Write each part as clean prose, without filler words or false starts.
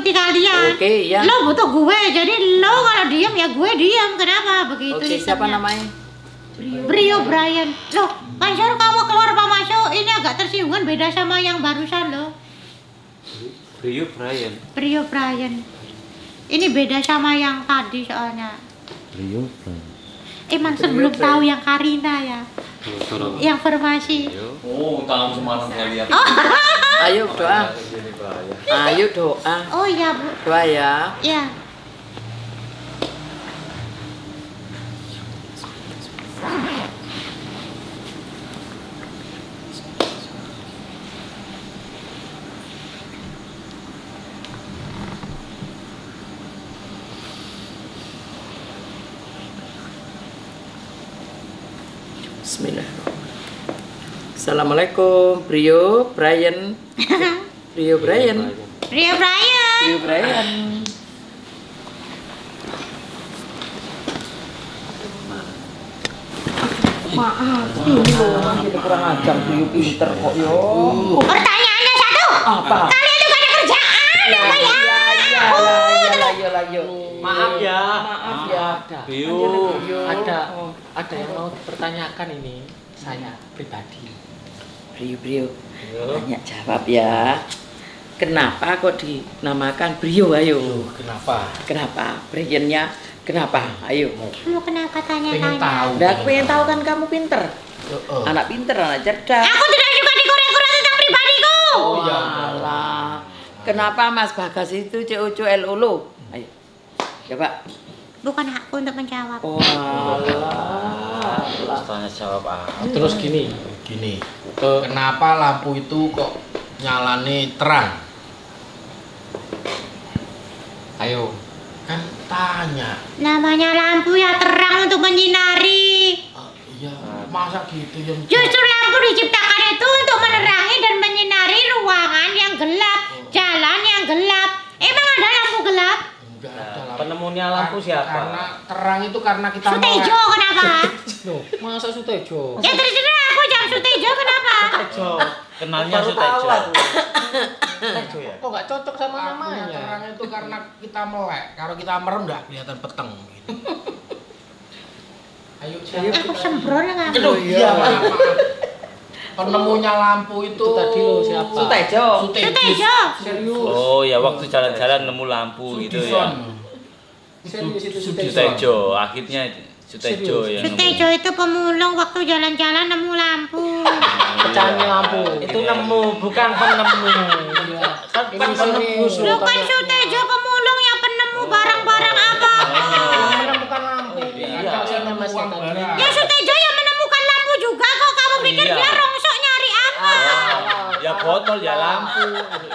mengikuti kalian. Oke, ya. Lo butuh gue, jadi lo kalau diam ya gue diam. Kenapa begitu? Oke, siapa namanya? Brio Brian. Loh, Mansur kamu keluar Pak Masuk, ini agak tersinggungan beda sama yang barusan lo. Brio Brian. Brio Brian. Ini beda sama yang tadi soalnya. Brio Brian. Mansur belum tahu yang Karina ya. Yang formasi. Oh, tahu semalam saya lihat. Ayo doa. Ayo doa. Oh iya Bu. Doa ya. Ya. Bismillah. Assalamualaikum, Brio Brian. Brio Brian. Brio Brian. Brio Brian. Maaf, ini loh, kita kurang ajar, Brio pinter kok yo. Pertanyaannya satu. Apa? Kalian tuh gak ada kerjaan apa ya? Maaf ya. Maaf ya. Brio. Ada yang mau dipertanyakan ini saya pribadi. Brio, tanya jawab ya. Kenapa kok dinamakan Brio? Ayo. Kenapa? Briannya kenapa? Ayo. Lu kenapa Pengen tanya-tanya? tahu. Udah aku pengen tahu kan kamu pinter. Anak pinter, anak cerdas. Aku tidak suka dikorek-korek tentang pribadiku. Oh, alah. Kenapa Mas Bagas itu COCO LOLO? Ayo. Coba. Bukan hakku untuk menjawab. Oh, alah. Tanya jawab apa? Terus gini. Kenapa lampu itu kok nyalane terang? Ayo, kan tanya. Namanya lampu ya terang untuk menyinari. Iya, masa gitu ya? Justru lampu diciptakan itu untuk menerangi dan menyinari ruangan yang gelap, jalan yang gelap. Emang ada lampu gelap? Enggak ada lampu. Penemunya lampu siapa? Karena terang itu karena kita Sutejo kenapa? Loh, masa Sutejo? Ya terserah aku jam Sutejo kenapa? Sutejo. Kenalnya Sutejo. Sutejo ya? Kok nggak cocok sama namanya? Terang itu karena kita melek. Kalau kita merem nggak kelihatan peteng. Gitu. Ayo, Aku sembrono nggak? Aduh, iya, maaf. Penemunya lampu itu Tadi lo siapa? Sutejo. Sutejo. Serius. Oh ya, waktu jalan-jalan nemu lampu gitu ya. Serius itu Sutejo, akhirnya Sutejo yang Sutejo itu pemulung waktu jalan-jalan nemu lampu. Pecahannya lampu. Itu nemu, bukan penemu. Kan penebus Lu kan Sutejo pemulung yang penemu barang-barang apa? menemukan lampu. Iya. Maksudnya Mas Uang tadi. barang. Ya Sutejo yang menemukan lampu juga kok kamu pikir Iya. dia rongsok nyari apa? Ya botol ya lampu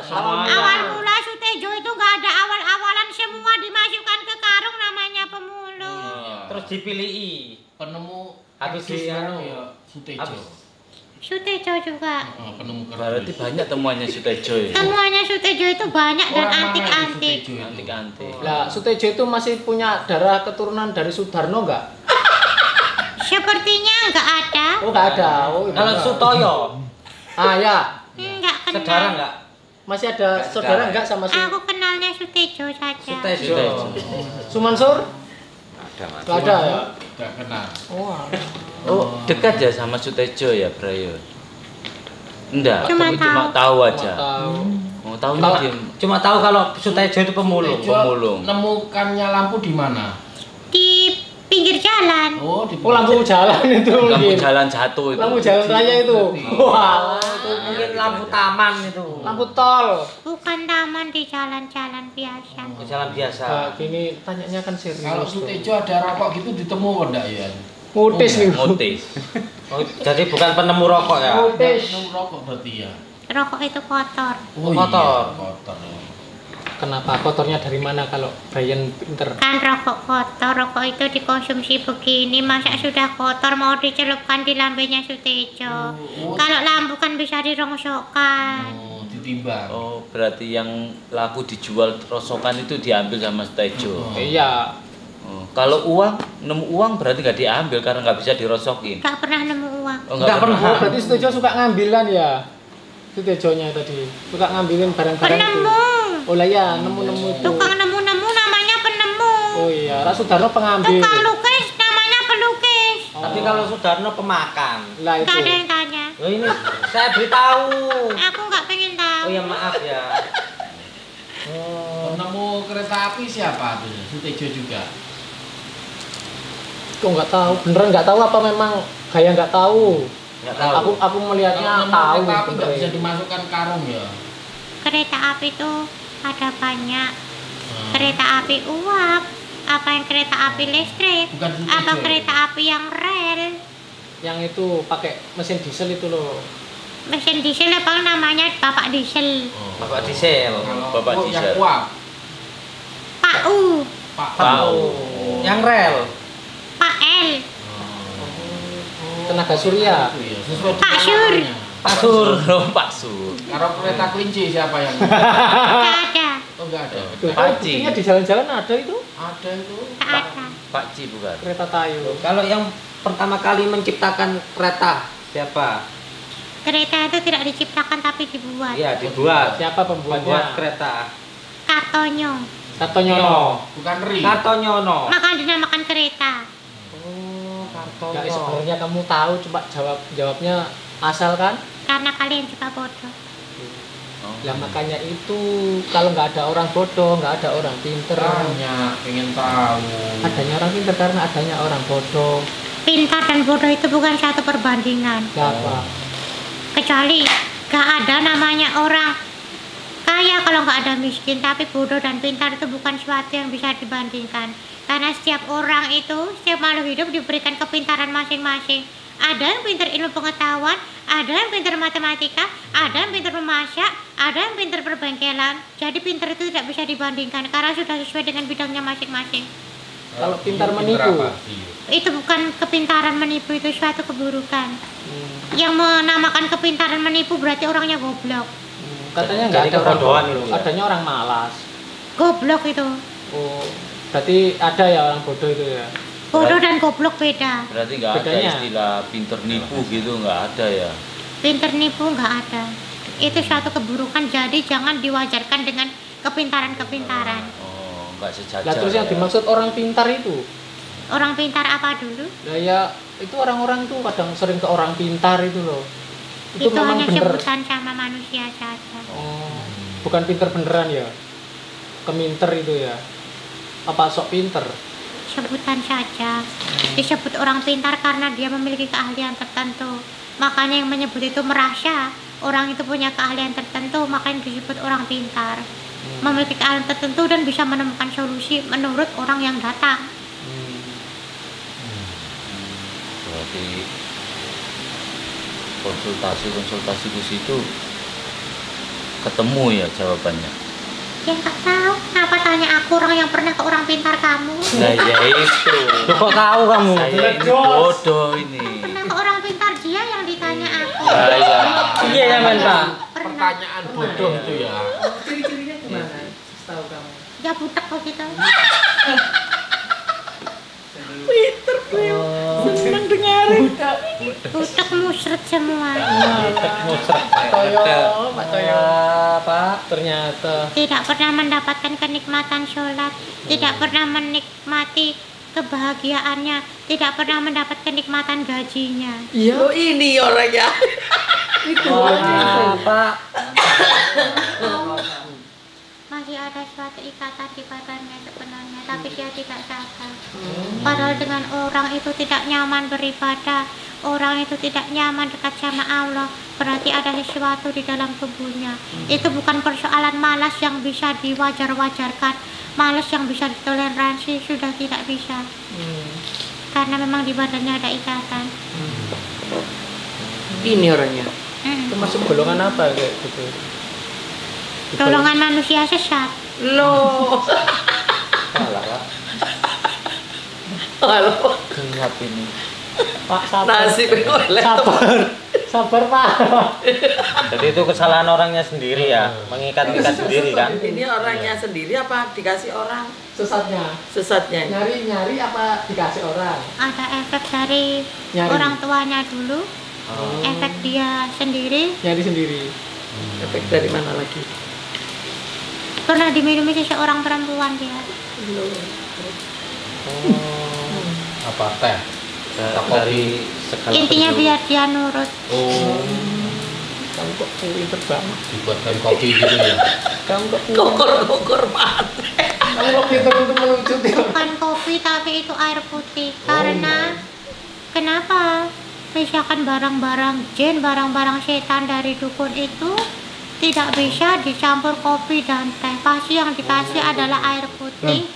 semuanya. Awal mula Sutejo itu nggak ada awal-awalan, semua dimasukkan ke karung namanya pemulung. Terus dipilih Penemu Habis kardus di baru anu, ya Sutejo. habis. Sutejo juga. Penemu Berarti banyak temuannya Sutejo ya. Semuanya Sutejo itu banyak dan Orang mana itu antik-antik. Sutejo itu? Antik-antik. Lah, Sutejo itu masih punya darah keturunan dari Sudarno enggak? Sepertinya nggak ada. Oh, enggak ada. Oh, Kalau enggak. Sutoyo, Ah, ya. Nggak kenal. saudara enggak? Masih ada saudara enggak sama Aku kenalnya Sutejo saja. Sutejo. Sumansur? Enggak ada ya? Nggak kenal. Oh, dekat ya sama Sutejo ya, Brian? Enggak, Cuma tapi cuma tahu. tahu aja. Tahu. Oh, tahunya dia. Cuma tahu kalau Sutejo itu pemulung, Sutejo nemukannya lampu di mana? Di pinggir jalan. Oh, di Oh, lampu jalan itu Lampu mungkin. jalan jatuh itu. Lampu jalan raya itu. Wah, itu Mungkin lampu taman itu. lampu tol. Bukan taman, di jalan-jalan biasa. Jalan biasa. Nah, gini tanyanya kan serius. Kalau Sutejo ada rokok gitu ditemu enggak ya? Mutis nih. Motis. Oh, jadi bukan penemu rokok ya? Mutis. Penemu rokok berarti ya. Rokok itu kotor. Oh, Kotor. Iya, kotor. Kenapa kotornya dari mana kalau Brian pinter? Kan rokok kotor, rokok itu dikonsumsi begini, masa sudah kotor mau dicelupkan di lambenya Sutejo. Kalau lampu kan bisa dirongsokkan. Oh, ditimbang. Oh, berarti yang laku dijual rosokan itu diambil sama Sutejo. Iya. Oh, kalau nemu uang berarti nggak diambil karena nggak bisa dirosokin. Gak pernah nemu uang. Oh, nggak pernah. Oh, berarti Sutejo suka ngambilan ya? Sutejonya tadi suka ngambilin barang-barang itu. Penemu. Oh lah ya, nemu-nemu itu. Tukang nemu-nemu namanya penemu. Oh iya, Rak Sudarno pengambil. Tukang lukis namanya pelukis. Tapi kalau Sudarno pemakan. Lah itu. Gak ada yang tanya. Oh ini saya beritahu. Aku nggak pengen tahu. Oh ya maaf ya. Penemu kereta api siapa tuh? Sutejo juga. Kok nggak tahu? Beneran nggak tahu apa memang kayak nggak tahu? Nggak tahu. Aku melihatnya Kalau tahu. kereta api nggak bisa beneran. dimasukkan karung ya. Kereta api itu ada banyak. Nah, Kereta api uap. Apa yang kereta api listrik? Bukan Sutejo. Apa kereta api yang rel? Yang itu pakai mesin diesel itu loh. Mesin diesel apa namanya? Bapak diesel. Oh. Bapak diesel. Kalau Bapak yang diesel. uap. Pak U. Pak Pau. Oh. Yang rel. Pak L. Tenaga surya. Itu ya, sesuai Pak dengan Sur. namanya. Pak Sur. Pak Sur. Kalau kereta kelinci siapa yang? Gak ada. Oh enggak ada. Tuh, Pak buktinya di jalan-jalan ada itu Ada itu. Gak ada. Pak Ci bukan. kereta tayo. Kalau yang pertama kali menciptakan kereta siapa? Kereta itu tidak diciptakan tapi dibuat. Iya dibuat. Siapa Pembuat pembuatnya? kereta. Kartonyo. Kartonyono. Bukan Ri. Kartonyono. Maka dinamakan kereta. Oh, Enggak, sebenarnya Kartonyono. kamu tahu, coba jawabnya asal kan? Karena kalian juga bodoh. Lah makanya itu kalau nggak ada orang bodoh, nggak ada orang pinter. Banyak pengen tahu. Adanya orang pinter karena adanya orang bodoh. Pintar dan bodoh itu bukan satu perbandingan. Siapa? Kecuali gak ada namanya orang kaya kalau nggak ada miskin. Tapi bodoh dan pintar itu bukan suatu yang bisa dibandingkan. Karena setiap orang itu, setiap makhluk hidup diberikan kepintaran masing-masing. Ada yang pintar ilmu pengetahuan, ada yang pintar matematika, ada yang pintar memasak, ada yang pintar perbengkelan. Jadi pintar itu tidak bisa dibandingkan karena sudah sesuai dengan bidangnya masing-masing. Kalau pintar Dia menipu. apa? Iya. Itu bukan kepintaran menipu, itu suatu keburukan. Hmm. Yang menamakan kepintaran menipu berarti orangnya goblok. Katanya nggak Jadi ada orang kebodohan bodoh, itu ya? adanya orang malas. Goblok itu. Oh, berarti ada ya orang bodoh itu ya? Bodoh dan goblok beda. Berarti nggak ada Bedanya? istilah pinter nipu gitu, nggak ada ya. Pinter nipu nggak ada. Itu suatu keburukan, jadi jangan diwajarkan dengan kepintaran-kepintaran. Oh, nggak sejajar. Lah terus yang ya. dimaksud orang pintar itu? Orang pintar apa dulu? Lah ya itu orang-orang tuh kadang sering ke orang pintar itu loh. Itu memang hanya bener. sebutan sama manusia saja. Oh, bukan pinter beneran ya? Keminter itu ya? Apa sok pinter? Sebutan saja. Disebut orang pintar karena dia memiliki keahlian tertentu. Makanya yang menyebut itu merasa orang itu punya keahlian tertentu, makanya disebut orang pintar. Memiliki keahlian tertentu dan bisa menemukan solusi menurut orang yang datang. Berarti konsultasi ke situ ketemu ya jawabannya. Ya nggak tahu, kenapa tanya aku orang yang pernah ke orang pintar kamu? Nah ya itu. Loh, kok tahu kamu? Saya ini bodoh ini. Pernah ke orang pintar dia yang ditanya aku. Ah, iya. Iya ya men Pak. Pernah. Pertanyaan bodoh itu ya. Ciri-cirinya gimana? Tahu kamu? Ya butek begitu. Senang dengerin. Butek musret semua. Toyo, Pak Toyo. Pak. Ternyata Tidak pernah mendapatkan kenikmatan sholat, tidak pernah menikmati kebahagiaannya, tidak pernah mendapat kenikmatan gajinya. Oh ini orangnya. Wah, Pak. Masih ada suatu ikatan di badannya sebenarnya, tapi dia tidak sadar. Padahal dengan orang itu tidak nyaman beribadah, orang itu tidak nyaman dekat sama Allah, berarti ada sesuatu di dalam tubuhnya. Itu bukan persoalan malas yang bisa diwajar-wajarkan, malas yang bisa ditoleransi sudah tidak bisa. Karena memang di badannya ada ikatan. Ini orangnya. itu masuk golongan apa kayak gitu? Golongan manusia sesat. Loh. Salah, Pak. Halo. Gelap ini. Pak sabar. Nasib oleh Sabar. Sabar Pak. Jadi itu kesalahan orangnya sendiri ya, mengikat-ikat sendiri kan? Ini orangnya sendiri apa dikasih orang? Sesatnya. Sesatnya. Nyari apa dikasih orang? Ada efek dari Nyari. orang tuanya dulu, efek dia sendiri, Nyari sendiri. Efek dari mana lagi? Pernah diminumi seseorang perempuan dia. Apa teh? Dari segala Intinya bentuk. biar dia nurut. Oh, Kamu kok pinter banget. dibuatkan kopi gitu ya. Kamu kok Kokor banget. kamu kok pinter untuk menuntut ya. Bukan kopi tapi itu air putih. Karena kenapa? Misalkan barang-barang jin, barang-barang setan dari dukun itu tidak bisa dicampur kopi dan teh. Pasti yang dikasih adalah air putih.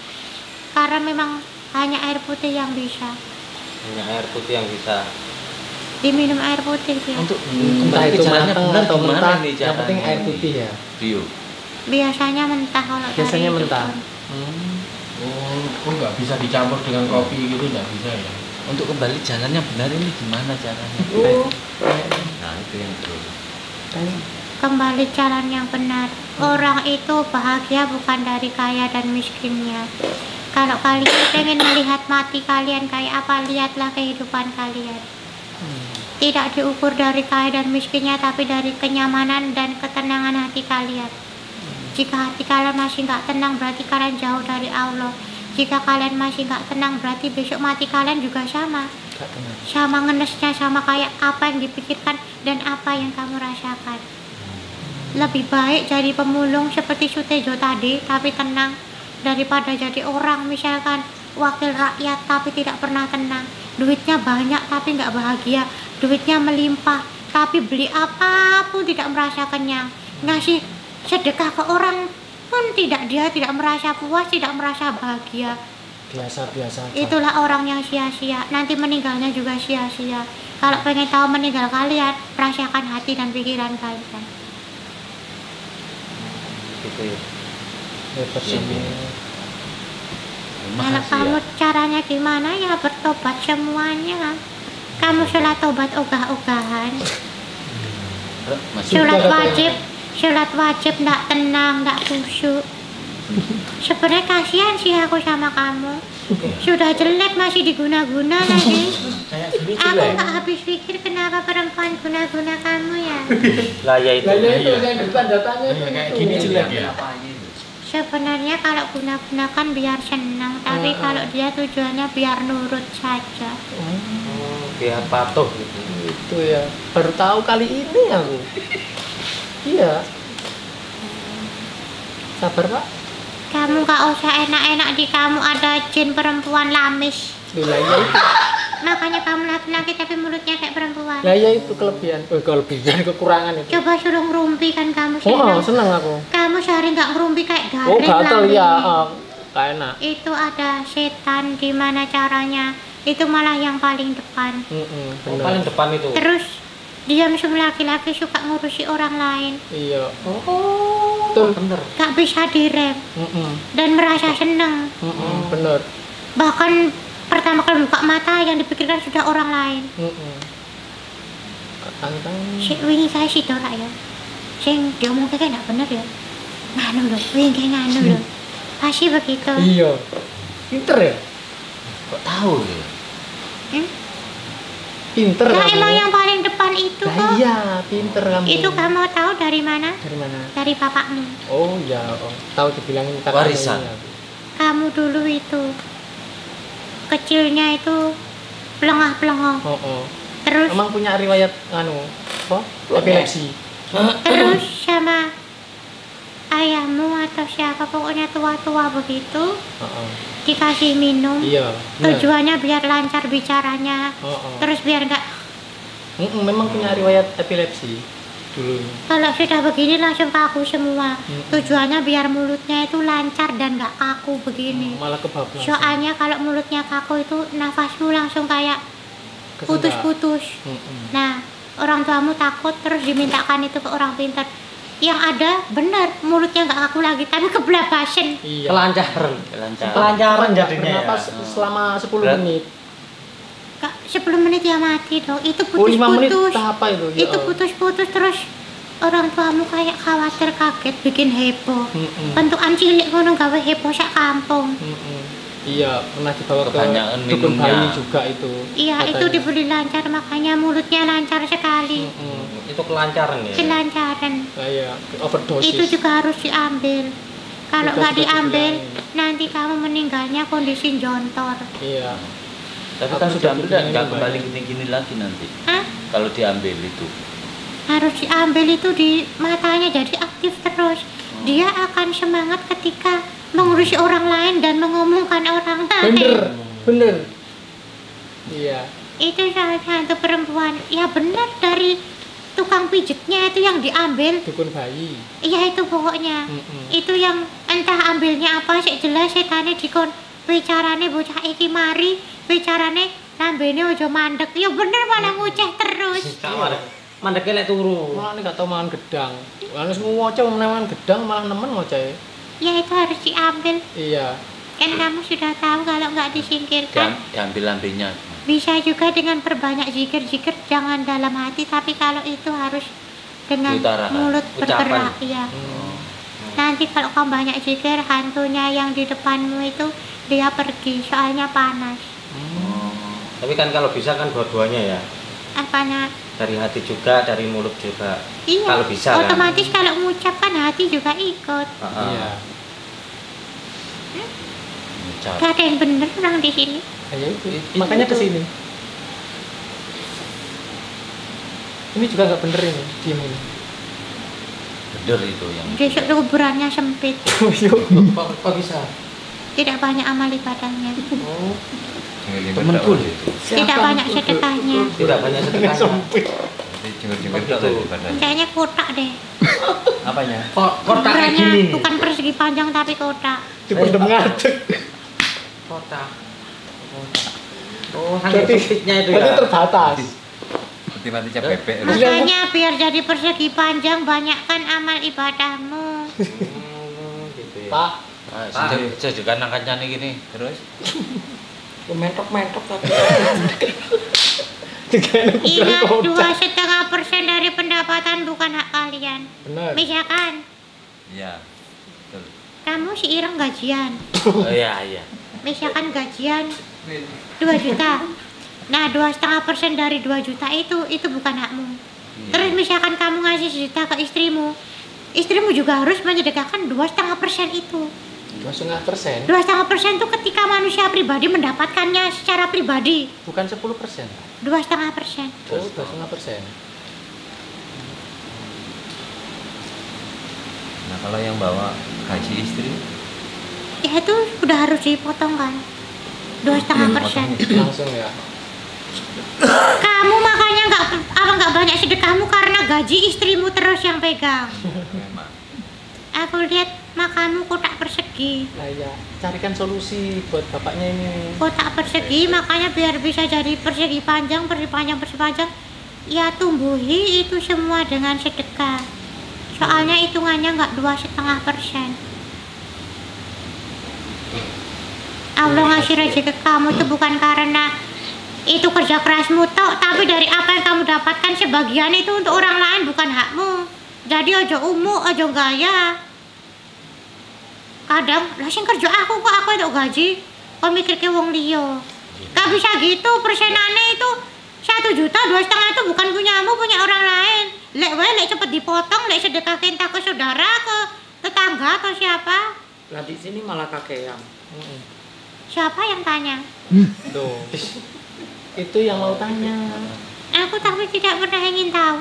Karena memang hanya air putih yang bisa. Hanya air putih yang bisa. Diminum air putih dia. Untuk Entah itu caranya matang benar atau gimana mentah, nih yang penting caranya air ini? putih ya. Bio. Biasanya mentah kalau Biasanya dari mentah. dukun. Oh, nggak bisa dicampur dengan kopi gitu, nggak bisa ya? Untuk kembali jalan yang benar ini gimana caranya? Nah itu yang terus. Kembali jalan yang benar. Orang itu bahagia bukan dari kaya dan miskinnya. Kalau kalian pengen melihat mati kalian kayak apa, lihatlah kehidupan kalian. Tidak diukur dari kaya dan miskinnya, tapi dari kenyamanan dan ketenangan hati kalian. Jika hati kalian masih nggak tenang, berarti kalian jauh dari Allah. Jika kalian masih nggak tenang, berarti besok mati kalian juga sama. Sama ngenesnya, sama kayak apa yang dipikirkan dan apa yang kamu rasakan. Lebih baik jadi pemulung seperti Sutejo tadi, tapi tenang, daripada jadi orang misalkan wakil rakyat tapi tidak pernah tenang. Duitnya banyak tapi nggak bahagia, duitnya melimpah tapi beli apapun tidak merasa kenyang. Ngasih sedekah ke orang pun dia tidak merasa puas, tidak merasa bahagia. Biasa-biasa aja. Itulah orang yang sia-sia, nanti meninggalnya juga sia-sia. Kalau pengen tahu meninggal kalian, rasakan hati dan pikiran kalian. Gitu ya. Hebat sih. Kalau kamu caranya gimana ya bertobat semuanya. Kamu sholat tobat ogah-ogahan. Sholat wajib ndak tenang, ndak khusyuk. Sebenarnya kasihan sih aku sama kamu. Sudah jelek masih diguna-guna lagi. Aku nggak habis pikir kenapa perempuan guna-guna kamu ya. Lah ya itu. Lah ya itu yang tanda tanya Kayak gini jelek ya. Sebenarnya kalau guna-gunakan biar senang, tapi kalau dia tujuannya biar nurut saja. Biar patuh gitu. Itu ya. Baru tahu kali ini aku. Iya. Sabar, Pak. Kamu gak usah enak-enak, di kamu ada jin perempuan lamis. Lah ya itu. Makanya kamu laki-laki tapi mulutnya kayak perempuan. Lah ya itu kelebihan. Kelebihan kekurangan itu. Coba suruh ngerumpi kan kamu Oh, senang. seneng aku. Kamu sehari nggak ngerumpi kayak Oh, garing gatel lambungnya. ya. Gak enak. Itu ada setan, gimana caranya? Itu malah yang paling depan. Bener. Paling depan itu. Terus dia semua laki-laki suka ngurusi orang lain, Iya. Betul. Bener. gak bisa direm dan merasa senang. Bener. Bahkan pertama kali buka mata yang dipikirkan sudah orang lain. Tantang. Si wingi kae si Dora ya. Sing diomong kayak gak bener ya. Nganu lho, wingi kayak nganu lho. Pasti begitu. Iya. Pinter ya? Kok tahu ya? Hmm? Pinter Nah, kamu. emang yang paling depan itu Lah kok. iya, pinter kamu. Itu kamu tahu dari mana? Dari mana? Dari bapakmu. Oh ya, tahu dibilangin kakaknya Warisan. ini aku. Kamu dulu itu kecilnya itu pelengah-pelengah. Oh. Terus Emang punya riwayat apa? Epilepsi. terus sama ayahmu atau siapa pokoknya tua-tua begitu dikasih minum. Iya. bener. Tujuannya biar lancar bicaranya. Terus biar nggak, Memang punya riwayat epilepsi dulu. kalau sudah begini langsung kaku semua. Tujuannya biar mulutnya itu lancar dan nggak kaku begini. Malah kebablasan. Soalnya kalau mulutnya kaku itu nafasmu langsung kayak Kesendak. putus-putus. Nah, orang tuamu takut terus dimintakan itu ke orang pintar. Yang ada benar mulutnya nggak kaku lagi tapi keblabasan. Iya. Kelancaran. Kelancaran. Kelancaran Nggak jadinya ya. bernapas selama 10 Berat. menit. Kak, 10 menit ya mati dong. Itu 5 menit putus-putus. tahap apa itu? Ya Itu Allah. putus-putus terus orang tuamu kayak khawatir, kaget, bikin heboh. Bentukan cilik ngono gawe heboh sak kampung. Iya, pernah dibawa ke Kebanyakan dukun minumnya. bayi juga itu. Iya, itu katanya. dibeli lancar makanya mulutnya lancar sekali. Itu kelancaran ya. Kelancaran. Kayak overdosis. Itu juga harus diambil. Kalau Tugas nggak sudah diambil, dibilangin. nanti kamu meninggalnya kondisi jontor. Iya. Tapi Aku kalau sudah diambil dibilangin nggak Mbak. kembali gini-gini lagi nanti. Hah? Kalau diambil itu. Harus diambil itu di matanya, jadi aktif terus. Dia akan semangat ketika mengurusi orang lain dan mengomongkan orang lain. Bener. Iya. Itu salah satu perempuan. Ya benar, dari tukang pijitnya itu yang diambil. Dukun bayi. Iya itu pokoknya. Itu yang entah ambilnya apa sih, jelas setane dikon bicarane bocah iki mari, bicarane lambene ojo mandek. Ya bener malah nguceh terus. Mandeke lek turu. Malah ini gak tau mangan gedang. Lalu semua ngoceh mangan gedang malah nemen ngoceh. Ya itu harus diambil. Iya. Kan kamu sudah tahu kalau nggak disingkirkan. Diambil lambenya. Bisa juga dengan perbanyak zikir-zikir, jangan dalam hati, tapi kalau itu harus dengan Diutarakan. mulut Ucapan. bergerak ya. Nanti kalau kamu banyak zikir, hantunya yang di depanmu itu dia pergi, soalnya panas. Tapi kan kalau bisa kan dua-duanya ya. Apanya? Dari hati juga, dari mulut juga. Iya, Kalau bisa kan. otomatis kalau mengucapkan hati juga ikut. Iya. Ucap. Gak ada yang bener orang di sini. Kayak itu. Makanya kesini. Ini juga nggak bener ini, diem ini. Bener itu yang. Besok kuburannya sempit, Kok bisa? tidak banyak amal ibadahnya, Oh, Temenku itu. tidak banyak sedekahnya. Tidak banyak sedekahnya. Kayaknya kotak deh. Apanya? Kotak Ukurannya gini. bukan persegi panjang tapi kotak. dipendem ngadeg. Kotak. Oh, Jadi- hanya sempitnya itu Berarti ya. terbatas. Mati-matinya bebek. Makanya biar jadi persegi panjang, banyakkan amal ibadahmu. Gitu ya. Pak, Saya juga angkatnya nih gini. Terus. Mentok-mentok tapi. Ingat, 2,5% dari pendapatan bukan hak kalian. bener. Misalkan Iya. Betul. kamu si Ireng gajian, Oh iya iya. misalkan gajian 2 juta. Nah, 2,5% dari 2 juta itu bukan hakmu. Terus misalkan kamu ngasih 1 juta ke istrimu, istrimu juga harus menyedekahkan 2,5% itu. 2,5%, 2,5% itu ketika manusia pribadi mendapatkannya secara pribadi. bukan 10%. 2,5%. Oh, 2,5%. Nah kalau yang bawa gaji istri, Ya itu udah harus dipotong kan. 2,5%. Langsung ya. Kamu makanya nggak banyak sedekahmu karena gaji istrimu terus yang pegang. memang. Aku lihat makanmu kotak persegi. Nah ya, carikan solusi buat bapaknya ini. Kotak persegi, makanya biar bisa jadi persegi panjang. Ya tumbuhi itu semua dengan sedekah. Soalnya hitungannya nggak 2,5%. Allah ngasih rezeki ke kamu itu bukan karena itu kerja kerasmu tok, tapi dari apa yang kamu dapatkan sebagian itu untuk orang lain, bukan hakmu. Jadi ojo ojo gaya. Kadang lah sing kerja aku kok aku untuk gaji, kok mikir ke wong liya. Gak bisa gitu, persenannya itu 1 juta, 2,5 itu bukan punyamu, punya orang lain. Lek cepet dipotong, lek sedekahin tak ke saudara, ke tetangga atau siapa. Lah di sini malah kakean. Siapa yang tanya? Tuh. Itu yang mau tanya. Aku tapi tidak pernah ingin tahu.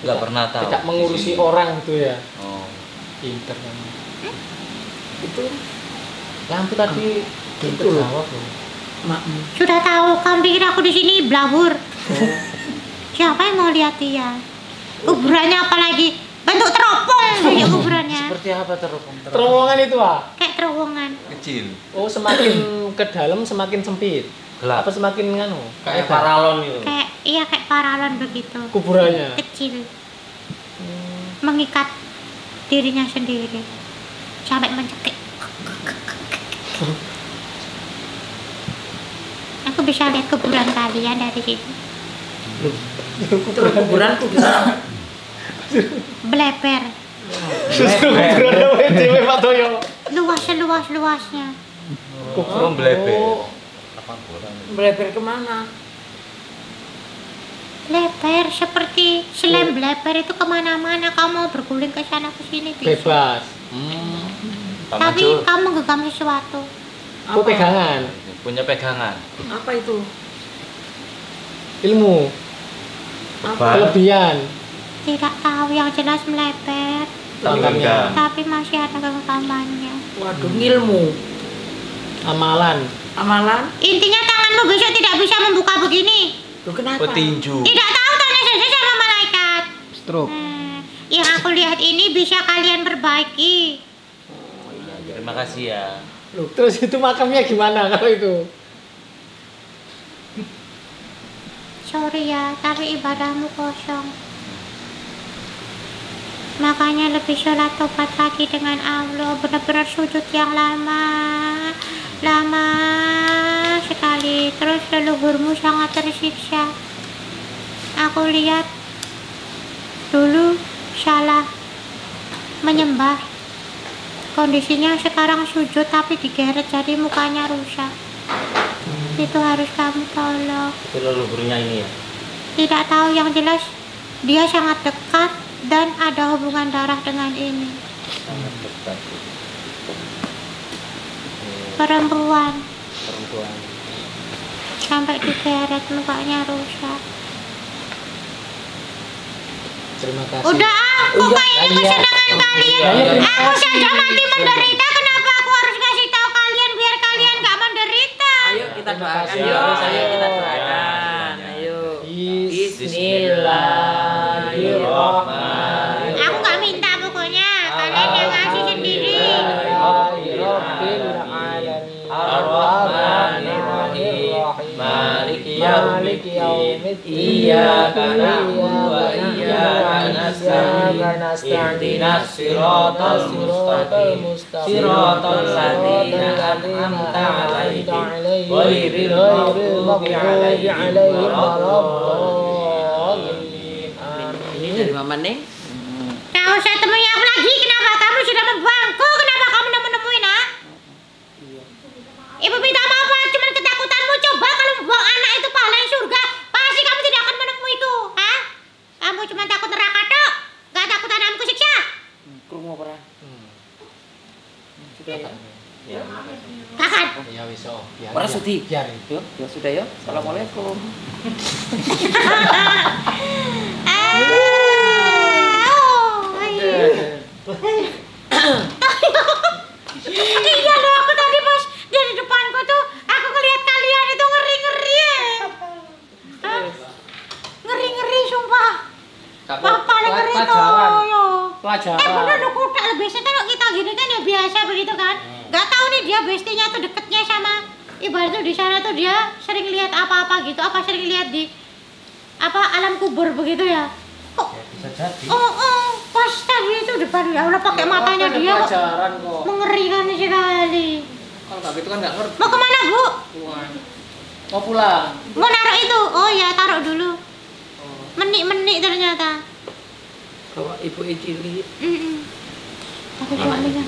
Nggak pernah tahu. Tidak mengurusi orang gitu ya. Oh. Pinter kamu. Itu lampu tadi itu loh. Jawab loh. Makmu. Sudah tahu, kamu pikir aku di sini blabur? Siapa yang mau lihat dia? Kuburannya apalagi bentuk teropong kayak kuburannya, Seperti apa teropong? Terowongan itu ah. kayak terowongan. Kecil. Oh, semakin ke dalam semakin sempit. Gelap. Apa semakin nganu? Kayak paralon itu. Kayak paralon begitu. Kuburannya. Kecil. Mengikat dirinya sendiri sampai mencekik. Aku bisa lihat kuburan kalian dari sini. Terus kuburanku gimana? Bleper, Kuburan apa itu Pak Toyo? luasnya. Oh, bleber. Oh, Bleber kemana? Bleper seperti selain bleper itu kemana-mana, kamu mau berguling ke sana ke sini bisa. bebas. Pak Tapi Majo kamu genggam sesuatu. Itu pegangan, punya pegangan. Apa itu? ilmu, kelebihan. Tidak tahu, yang jelas melepet. Genggam. Tapi masih ada genggamannya. Waduh, ngilmu. Amalan. Amalan? Intinya tanganmu besok tidak bisa membuka begini. Loh, kenapa? Petinju. Tidak tahu, tanya saja sama malaikat. Stroke. Yang aku lihat ini bisa kalian perbaiki. Terima kasih ya. Loh, terus itu makamnya gimana kalau itu? Sorry ya, tapi ibadahmu kosong. Makanya lebih sholat tobat lagi dengan Allah. Benar-benar sujud yang lama sekali. Terus leluhurmu sangat tersiksa. Aku lihat dulu salah menyembah. Kondisinya sekarang sujud tapi digeret jadi mukanya rusak. Itu harus kamu tolong. Itu leluhurnya ini ya. Tidak tahu, yang jelas dia sangat dekat dan ada hubungan darah dengan ini. Sangat dekat. Perempuan Perempuan. sampai digeret mukanya rusak. Terima kasih. Udah, aku kayaknya kesenangan kalian. Aku saja mati menderita, kenapa aku harus ngasih tahu kalian biar kalian gak menderita? Ayo kita Terima doakan kasih. yuk. Ayo kita Ayo. doakan. Ayo. Bismillahirrahmanirrahim. Aku gak minta pokoknya, kalian yang ngasih sendiri. Ar-Rahmanir-Rahim. Maliki yaumiddin. Iyyaka na'budu wa iyyaka nasta'in. Ihdinas siratal mustaqim. Siratal ladzina an'amta 'alaihim ghairil maghdubi 'alaihim waladdallin. Ini dari Mama Neng. Gak usah temui aku lagi, kenapa kamu sudah membuangku? Kenapa kamu nemuin, nak? Ibu minta maaf, cuman ketakutanmu. Coba kalau membuang anak itu pahalanya surga, pasti kamu tidak akan menemuiku. Hah? Kamu cuma takut neraka tok, gak takut anakku siksa. Krungu ora? Sudah ya. Ya. Kakak. Ya wis oh. Biar. Ora sudi. Biar. Yuk, ya sudah ya. Assalamualaikum. Iya loh, aku tadi pas dari depanku tuh aku ngeliat kalian itu ngeri-ngeri ya. Hah? Ngeri-ngeri sumpah. Papa ngeri Pelajaran. yo. Pelajaran. Bener loh, kuda lebih kalau kita gini kan ya biasa begitu kan. Gak tahu nih dia bestinya tuh deketnya sama ibarat tuh di sana tuh dia sering lihat apa-apa gitu, apa sering lihat di apa alam kubur begitu ya. Kok Bisa jadi. pas tadi itu depan ya Allah pakai matanya dia kok Pelajaran kok. mengerikan sekali. Kalau kayak gitu kan nggak ngerti. Mau kemana Bu? Mau pulang. Mau naruh itu? Oh ya taruh dulu. Menik-menik ternyata. Bawa ibu Ecili. Aku suaminya.